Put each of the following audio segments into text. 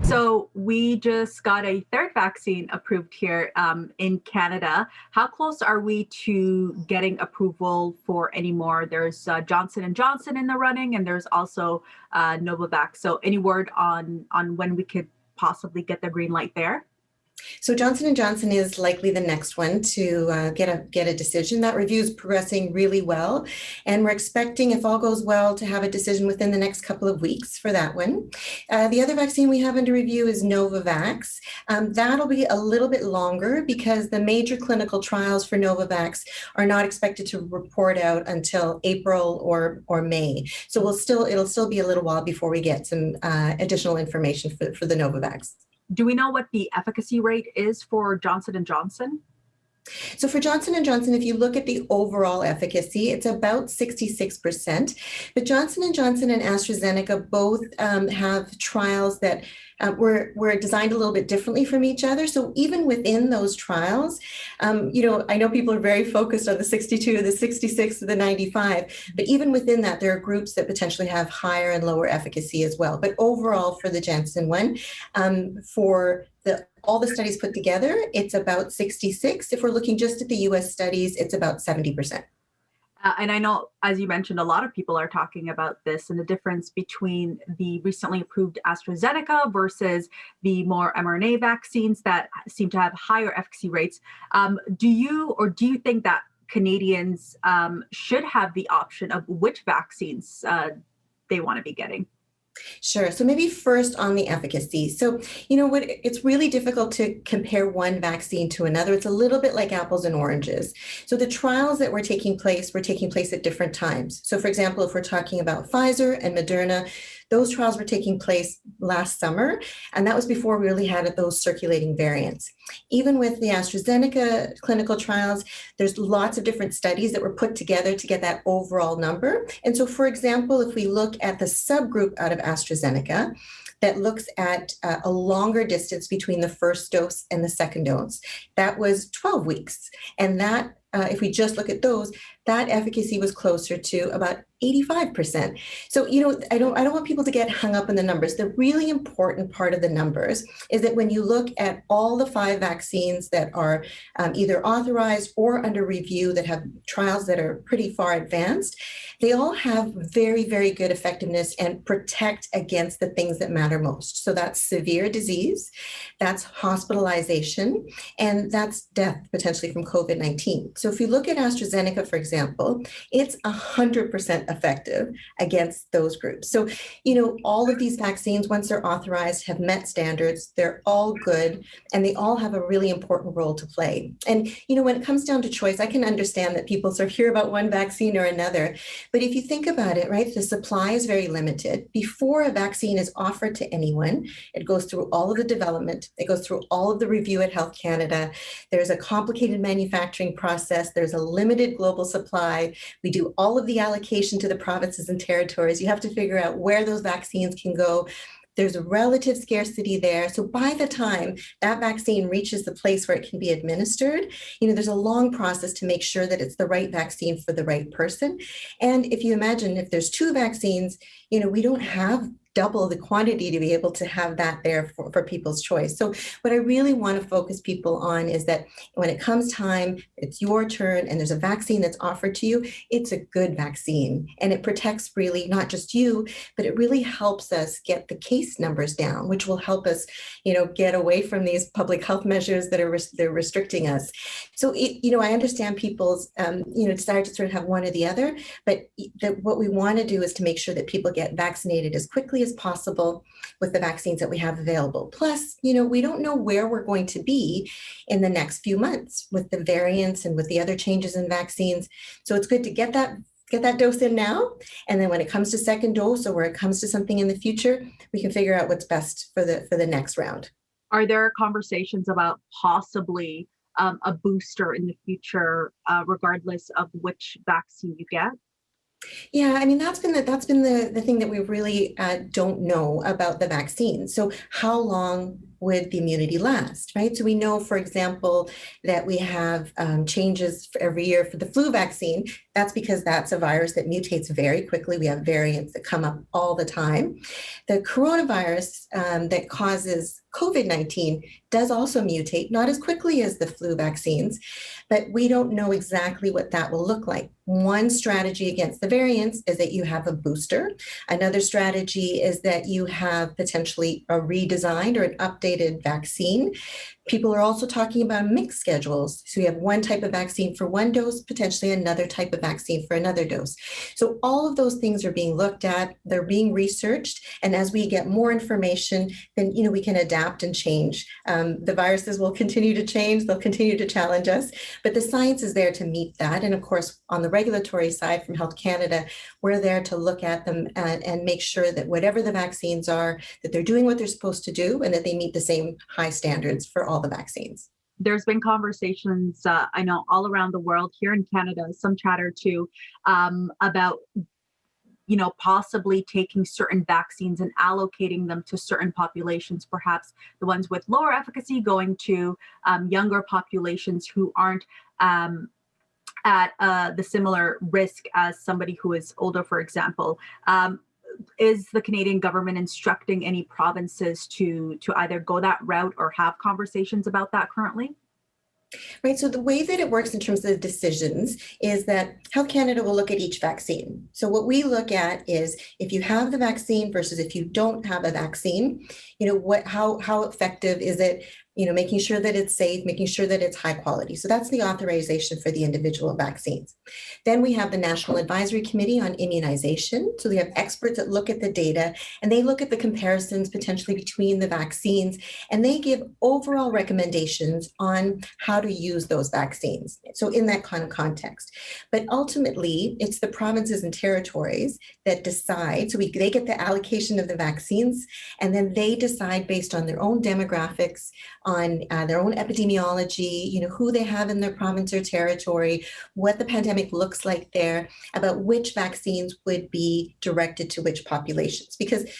So we just got a third vaccine approved here in Canada. How close are we to getting approval for any more? There's Johnson and Johnson in the running, and there's also Novavax. So any word on when we could possibly get the green light there? So Johnson and Johnson is likely the next one to get a decision. That review is progressing really well, and we're expecting, if all goes well, to have a decision within the next couple of weeks for that one. The other vaccine we have under review is Novavax. That'll be a little bit longer because the major clinical trials for Novavax are not expected to report out until April or May. So it'll still be a little while before we get some additional information for the Novavax. Do we know what the efficacy rate is for Johnson and Johnson? So for Johnson and Johnson, if you look at the overall efficacy, it's about 66%. But Johnson and Johnson and AstraZeneca both have trials that were designed a little bit differently from each other. So even within those trials, I know people are very focused on the 62, the 66, the 95, but even within that, there are groups that potentially have higher and lower efficacy as well. But overall, for the Janssen one, for all the studies put together, it's about 66. If we're looking just at the US studies, it's about 70%. And I know, as you mentioned, a lot of people are talking about this and the difference between the recently approved AstraZeneca versus the more mRNA vaccines that seem to have higher efficacy rates. Do you think that Canadians should have the option of which vaccines they want to be getting? Sure. So maybe first on the efficacy. So, it's really difficult to compare one vaccine to another. It's a little bit like apples and oranges. So the trials that were taking place at different times. So for example, if we're talking about Pfizer and Moderna, those trials were taking place last summer, and that was before we really had those circulating variants. Even with the AstraZeneca clinical trials, there's lots of different studies that were put together to get that overall number. And so, for example, if we look at the subgroup out of AstraZeneca, that looks at a longer distance between the first dose and the second dose, that was 12 weeks. And that, if we just look at those, that efficacy was closer to about 85%. So, I don't want people to get hung up on the numbers. The really important part of the numbers is that when you look at all the 5 vaccines that are either authorized or under review that have trials that are pretty far advanced, they all have very, very good effectiveness and protect against the things that matter most. So that's severe disease, that's hospitalization, and that's death potentially from COVID-19. So if you look at AstraZeneca, for example, it's 100% effective against those groups. So, all of these vaccines, once they're authorized, have met standards. They're all good, and they all have a really important role to play. And, when it comes down to choice, I can understand that people sort of hear about one vaccine or another. But if you think about it, right, the supply is very limited. Before a vaccine is offered to anyone, it goes through all of the development. It goes through all of the review at Health Canada. There's a complicated manufacturing process. There's a limited global supply. We do all of the allocation to the provinces and territories. You have to figure out where those vaccines can go. There's a relative scarcity there. So by the time that vaccine reaches the place where it can be administered, there's a long process to make sure that it's the right vaccine for the right person. And if you imagine, if there's 2 vaccines, we don't have double the quantity to be able to have that there for people's choice. So what I really want to focus people on is that when it comes time, it's your turn and there's a vaccine that's offered to you, it's a good vaccine. And it protects really not just you, but it really helps us get the case numbers down, which will help us, get away from these public health measures that are they're restricting us. So, I understand people's, desire to sort of have one or the other, but what we want to do is to make sure that people get vaccinated as quickly as possible with the vaccines that we have available. Plus, we don't know where we're going to be in the next few months with the variants and with the other changes in vaccines. So it's good to get that dose in now. And then when it comes to second dose or where it comes to something in the future, we can figure out what's best for the next round. Are there conversations about possibly a booster in the future, regardless of which vaccine you get? Yeah, I mean, that's been the thing that we really don't know about the vaccine. So how long would the immunity last, right? So we know, for example, that we have changes for every year for the flu vaccine. That's because that's a virus that mutates very quickly. We have variants that come up all the time. The coronavirus that causes COVID-19 does also mutate, not as quickly as the flu vaccines, but we don't know exactly what that will look like. One strategy against the variants is that you have a booster. Another strategy is that you have potentially a redesigned or an updated vaccine. People are also talking about mixed schedules. So you have one type of vaccine for one dose, potentially another type of vaccine for another dose. So all of those things are being looked at, they're being researched. And as we get more information, then we can adapt and change. The viruses will continue to change, they'll continue to challenge us, but the science is there to meet that. And of course, on the regulatory side from Health Canada, we're there to look at them and make sure that whatever the vaccines are, that they're doing what they're supposed to do and that they meet the same high standards for all the vaccines. There's been conversations, I know, all around the world, here in Canada, some chatter too, about possibly taking certain vaccines and allocating them to certain populations, perhaps the ones with lower efficacy going to younger populations who aren't at the similar risk as somebody who is older, for example. Is the Canadian government instructing any provinces to either go that route or have conversations about that currently? Right. So the way that it works in terms of the decisions is that Health Canada will look at each vaccine. So what we look at is if you have the vaccine versus if you don't have a vaccine, how effective is it? Making sure that it's safe, making sure that it's high quality. So that's the authorization for the individual vaccines. Then we have the National Advisory Committee on Immunization. So we have experts that look at the data and they look at the comparisons potentially between the vaccines, and they give overall recommendations on how to use those vaccines. So in that kind of context. But ultimately, it's the provinces and territories that decide. So they get the allocation of the vaccines, and then they decide based on their own demographics, on their own epidemiology, who they have in their province or territory, what the pandemic looks like there, about which vaccines would be directed to which populations. Because,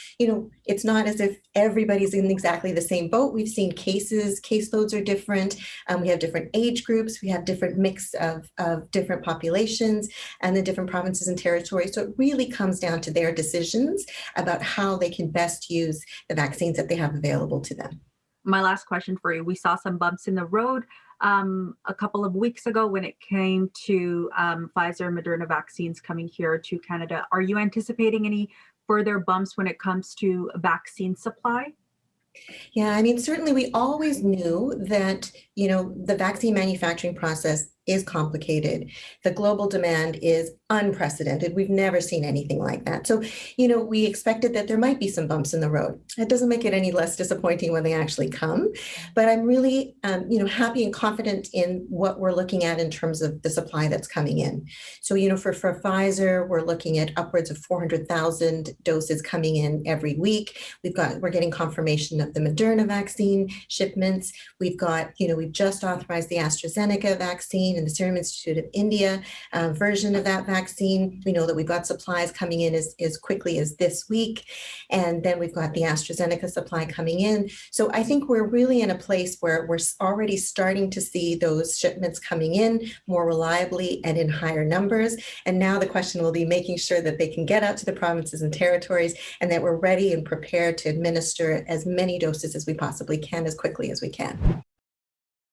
it's not as if everybody's in exactly the same boat. We've seen caseloads are different. We have different age groups. We have different mix of different populations and the different provinces and territories. So it really comes down to their decisions about how they can best use the vaccines that they have available to them. My last question for you. We saw some bumps in the road a couple of weeks ago when it came to Pfizer and Moderna vaccines coming here to Canada. Are you anticipating any further bumps when it comes to vaccine supply? Yeah, certainly we always knew that, the vaccine manufacturing process is complicated. The global demand is unprecedented. We've never seen anything like that. So, we expected that there might be some bumps in the road. That doesn't make it any less disappointing when they actually come. But I'm really, happy and confident in what we're looking at in terms of the supply that's coming in. So, for Pfizer, we're looking at upwards of 400,000 doses coming in every week. We're getting confirmation of the Moderna vaccine shipments. We've got, we've just authorized the AstraZeneca vaccine and the Serum Institute of India version of that vaccine. We know that we've got supplies coming in as quickly as this week. And then we've got the AstraZeneca supply coming in. So I think we're really in a place where we're already starting to see those shipments coming in more reliably and in higher numbers. And now the question will be making sure that they can get out to the provinces and territories and that we're ready and prepared to administer as many doses as we possibly can as quickly as we can.